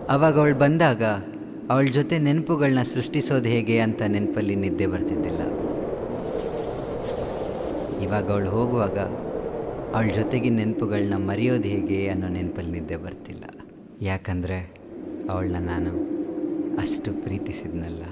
ಆವಾಗ ಅವಳು ಬಂದಾಗ ಅವಳ ಜೊತೆ ನೆನಪುಗಳನ್ನ ಸೃಷ್ಟಿಸೋದು ಹೇಗೆ ಅಂತ ನೆನಪಲ್ಲಿ ನಿದ್ದೆ ಬರ್ತಿದ್ದಿಲ್ಲ. ಇವಾಗ ಅವಳು ಹೋಗುವಾಗ ಅವಳ ಜೊತೆಗಿನ ನೆನಪುಗಳನ್ನ ಮರೆಯೋದು ಹೇಗೆ ಅನ್ನೋ ನೆನಪಲ್ಲಿ ನಿದ್ದೆ ಬರ್ತಿಲ್ಲ. ಯಾಕಂದರೆ ಅವಳನ್ನ ನಾನು ಅಷ್ಟು ಪ್ರೀತಿಸಿದ್ನಲ್ಲ.